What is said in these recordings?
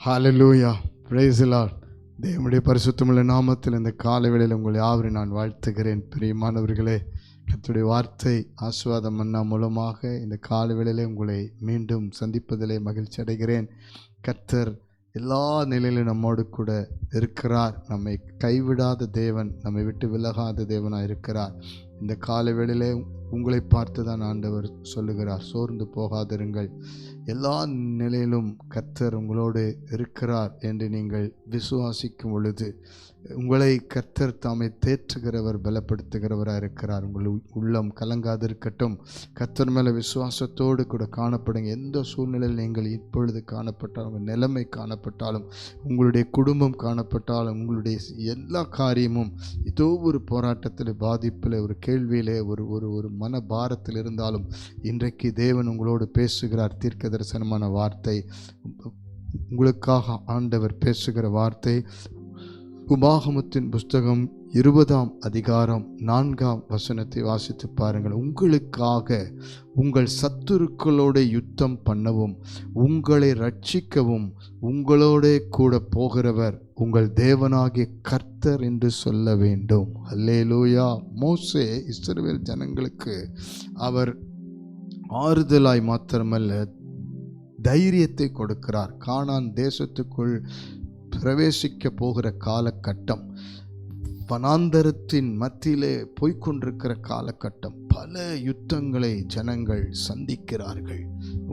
Hallelujah, praise the Lord. தேவனுடைய பரிசுத்தமுள்ள நாமத்தில் இந்த காலைவேளையில் உங்களை யாவரையும் நான் வாழ்த்துகிறேன். பிரியமானவர்களே, கர்த்தருடைய வார்த்தை ஆசீர்வாதம் மன்னா மூலமாக இந்த காலைவேளையிலே உங்களை மீண்டும் சந்திப்பதிலே மகிழ்ச்சி அடைகிறேன். கர்த்தர் எல்லா நிலையிலும் நம்மோடு கூட இருக்கிறார். நம்மை கைவிடாத தேவன், நம்மை விட்டு விலகாத தேவனாக இருக்கிறார். இந்த காலைவேளையிலே உங்களை பார்த்து தான் ஆண்டவர் சொல்லுகிறார், சோர்ந்து போகாதிருங்கள், எல்லா நிலையிலும் கர்த்தர் உங்களோடு இருக்கிறார் என்று நீங்கள் விசுவாசிக்கும் பொழுது உங்களை கர்த்தர் தாமே தேற்றுகிறவர், பலப்படுத்துகிறவராக இருக்கிறார். உங்கள் உள்ளம் கலங்காதிருக்கட்டும். கர்த்தர் மேலே விசுவாசத்தோடு கூட காணப்படுங்க. எந்த சூழ்நிலையில் நீங்கள் இப்பொழுது காணப்பட்டாலும், உங்கள் நிலைமை காணப்பட்டாலும், உங்களுடைய குடும்பம் காணப்பட்டாலும், உங்களுடைய எல்லா காரியமும் ஏதோ ஒரு போராட்டத்தில், பாதிப்பில், ஒரு கேள்வியிலே, ஒரு மன பாரத்தில் இருந்தாலும் இன்றைக்கு தேவன் உங்களோடு பேசுகிறார். தீர்க்க தரிசனமான வார்த்தை உங்களுக்காக ஆண்டவர் பேசுகிற வார்த்தை உபாகமத்தின் புஸ்தகம் 20ஆம் அதிகாரம் 4ஆம் வசனத்தை வாசித்து பாருங்கள். உங்களுக்காக உங்கள் சத்துருக்களோட யுத்தம் பண்ணவும், உங்களை ரட்சிக்கவும் உங்களோட கூட போகிறவர் உங்கள் தேவனாகிய கர்த்தர் என்று சொல்ல வேண்டும். அல்லேலூயா. மோசே இஸ்ரவேல் ஜனங்களுக்கு அவர் ஆறுதலாய் மாத்திரமல்ல தைரியத்தை கொடுக்கிறார். கானான் தேசத்துக்குள் பிரவேசிக்க போகிற காலகட்டம், வனாந்தரத்தின் மத்தியிலே போய்கொண்டிருக்கிற காலகட்டம், பல யுத்தங்களை ஜனங்கள் சந்திக்கிறார்கள்.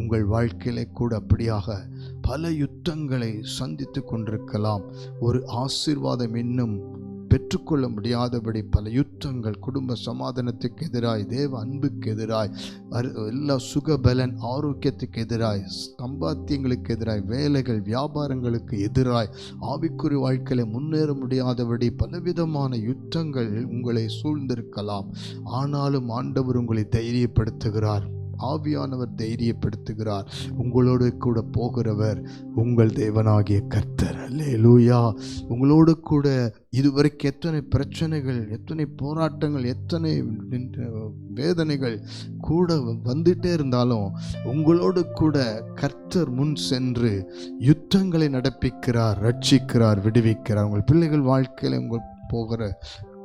உங்கள் வாழ்க்கையிலே கூட அப்படியாக பல யுத்தங்களை சந்தித்து கொண்டிருக்கலாம். ஒரு ஆசீர்வாதம் இன்னும் பெற்றுக்கொள்ள முடியாதபடி பல யுத்தங்கள், குடும்ப சமாதானத்துக்கு எதிராய், தேவ அன்புக்கு எதிராய், எல்லா சுகபலன் ஆரோக்கியத்துக்கு எதிராய், சம்பாத்தியங்களுக்கு எதிராய், வேலைகள் வியாபாரங்களுக்கு எதிராய், ஆவிக்குறி வாழ்க்கையில முன்னேற முடியாதபடி பலவிதமான யுத்தங்கள் உங்களை சூழ்ந்திருக்கலாம். ஆனாலும் ஆண்டவர் உங்களை தைரியப்படுத்துகிறார். ஆவியானவர் தைரியப்படுத்துகிறார். உங்களோடு கூட போகிறவர் உங்கள் தேவனாகிய கர்த்தர். அல்லேலூயா. உங்களோடு கூட இதுவரைக்கும் எத்தனை பிரச்சனைகள், எத்தனை போராட்டங்கள், எத்தனை வேதனைகள் கூட வந்துட்டே இருந்தாலும் உங்களோடு கூட கர்த்தர் முன் சென்று யுத்தங்களை நடப்பிக்கிறார், ரட்சிக்கிறார், விடுவிக்கிறார். உங்கள் பிள்ளைகள் வாழ்க்கையில் உங்கள் போகிற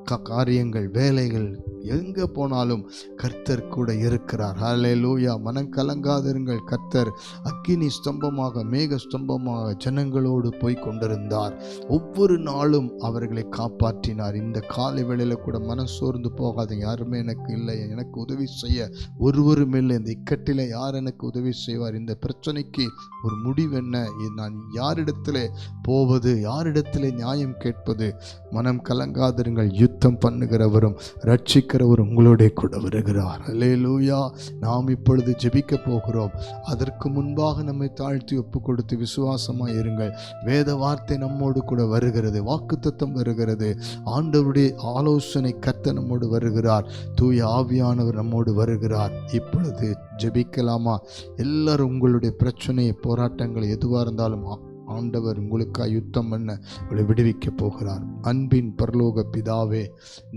காரியங்கள், வேலைகள், எங்கே போனாலும் கர்த்தர் கூட இருக்கிறார். ஹல்லேலூயா. மனம் கலங்காதிருங்கள். கர்த்தர் அக்கினி ஸ்தம்பமாக, மேக ஸ்தம்பமாக ஜனங்களோடு போய் கொண்டிருந்தார். ஒவ்வொரு நாளும் அவர்களை காப்பாற்றினார். இந்த காலை வேளையில் கூட மனம் சோர்ந்து போகாதீங்க. யாருமே எனக்கு இல்லை, எனக்கு உதவி செய்ய ஒருவரும் இல்லை, இந்த இக்கட்டில் யார் எனக்கு உதவி செய்வார், இந்த பிரச்சனைக்கு ஒரு முடிவு என்ன, நான் யாரிடத்திலே போவது, யாரிடத்திலே நியாயம் கேட்பது? மனம் கலங்காதிருங்கள். யுத்தம் பண்ணுகிறவரும் ரட்சிக்கிறவரும் உங்களோட கூட வருகிறார். அல்லேலூயா. நாம் இப்பொழுது ஜெபிக்க போகிறோம். அதற்கு முன்பாக நம்மை தாழ்த்தி ஒப்பு கொடுத்து விசுவாசமாக இருங்கள். வேத வார்த்தை நம்மோடு கூட வருகிறது, வாக்குத்தத்தம் வருகிறது, ஆண்டவருடைய ஆலோசனை கர்த்தர் நம்மோடு வருகிறார், தூய ஆவியானவர் நம்மோடு வருகிறார். இப்பொழுது ஜெபிக்கலாமா? எல்லாரும் உங்களுடைய பிரச்சனை, போராட்டங்கள் எதுவாக இருந்தாலும் ஆண்டவர் உங்களுக்காக யுத்தம் பண்ண உங்களை விடுவிக்க போகிறார். அன்பின் பரலோக பிதாவே,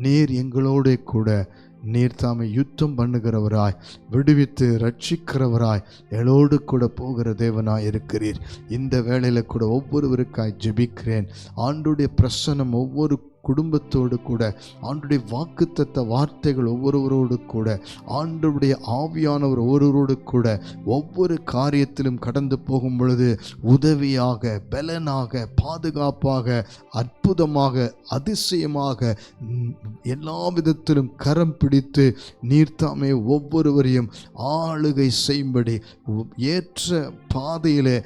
நீர் எங்களோட கூட, நீர் தாமே யுத்தம் பண்ணுகிறவராய், விடுவித்து ரட்சிக்கிறவராய், எங்களோடு கூட போகிற தேவனாய் இருக்கிறீர். இந்த வேளையில் கூட ஒவ்வொருவருக்காய் ஜெபிக்கிறேன். ஆண்டுடைய பிரசன்னம் ஒவ்வொரு குடும்பத்தோடு கூட, ஆண்டுடைய வாக்குத்தத்த வார்த்தைகள் ஒவ்வொருவரோடு கூட, ஆண்டவருடைய ஆவியானவர் ஒவ்வொருவரோடு கூட ஒவ்வொரு காரியத்திலும் கடந்து போகும் பொழுது உதவியாக, பலனாக, பாதுகாப்பாக, அற்புதமாக, அதிசயமாக, எல்லா விதத்திலும் கரம் பிடித்து நீர்த்தாமே ஒவ்வொருவரையும் ஆளுகை செய்யும்படி, ஏற்ற பாதையிலே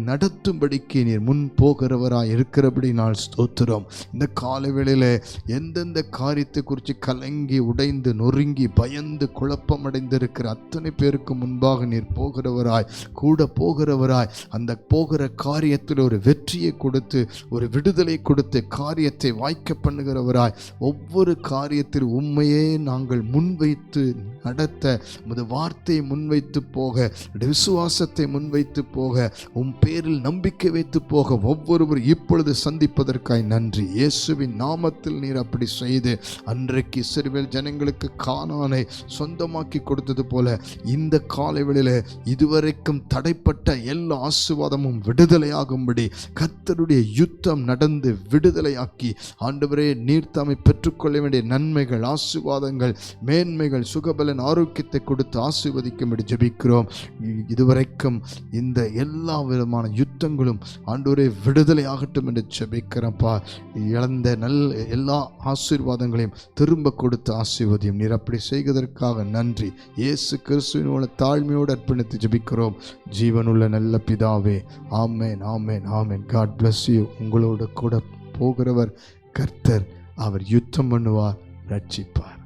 நடத்தும்படிக்கு நீர் முன் போகிறவராய் இருக்கிறபடி நாள் ஸ்தோத்திரம். இந்த காலை வேளையில் எந்தெந்த காரியத்தை குறித்து கலங்கி, உடைந்து, நொறுங்கி, பயந்து, குழப்பமடைந்திருக்கிற அத்தனை பேருக்கு முன்பாக நீர் போகிறவராய், கூட போகிறவராய், அந்த போகிற காரியத்தில் ஒரு வெற்றியை கொடுத்து, ஒரு விடுதலை கொடுத்து, காரியத்தை வாய்க்க பண்ணுகிறவராய், ஒவ்வொரு காரியத்தில் உண்மையே நாங்கள் முன்வைத்து நடத்த, உமது வார்த்தையை முன்வைத்து போக, விசுவாசத்தை முன்வைத்து போக, உம் பேரில் நம்பிக்கை வைத்து போக ஒவ்வொருவர் இப்பொழுது சந்திப்பதற்காய் நன்றி. இயேசுவின் நாமத்தில் நீர் அப்படி செய்து அன்றைக்கு இஸ்ரவேல் ஜனங்களுக்கு கானானை சொந்தமாக்கி கொடுத்தது போல இந்த காலைவெளியில இதுவரைக்கும் தடைப்பட்ட எல்லா ஆசீர்வாதமும் விடுதலையாகும்படி கர்த்தருடைய யுத்தம் நடந்து விடுதலையாக்கி ஆண்டவரே நீர் தாமை பெற்றுக்கொள்ள வேண்டிய நன்மைகள், ஆசீர்வாதங்கள், மேன்மைகள், சுகபலன், ஆரோக்கியத்தை கொடுத்து ஆசீர்வதிக்கும்படி ஜெபிக்கிறோம். இதுவரைக்கும் இந்த எல்லா விதமான யுத்தங்களும் ஆண்டவரே விடுதலையாகட்டும் என்று ஜெபிக்கிறப்பா. இழந்த எல்லா ஆசீர்வாதங்களையும் திரும்ப கொடுத்து ஆசீர்வதியும். நீர் அப்படி செய்வதற்காக நன்றி. இயேசு கிறிஸ்துவின் தாழ்மையோடு அர்ப்பணித்து ஜெபிக்கிறோம் ஜீவனுள்ள நல்ல பிதாவே. ஆமென், ஆமென், ஆமென். God bless you. உங்களோடு கூட போகிறவர் கர்த்தர். அவர் யுத்தம் பண்ணுவார், ரட்சிப்பார்.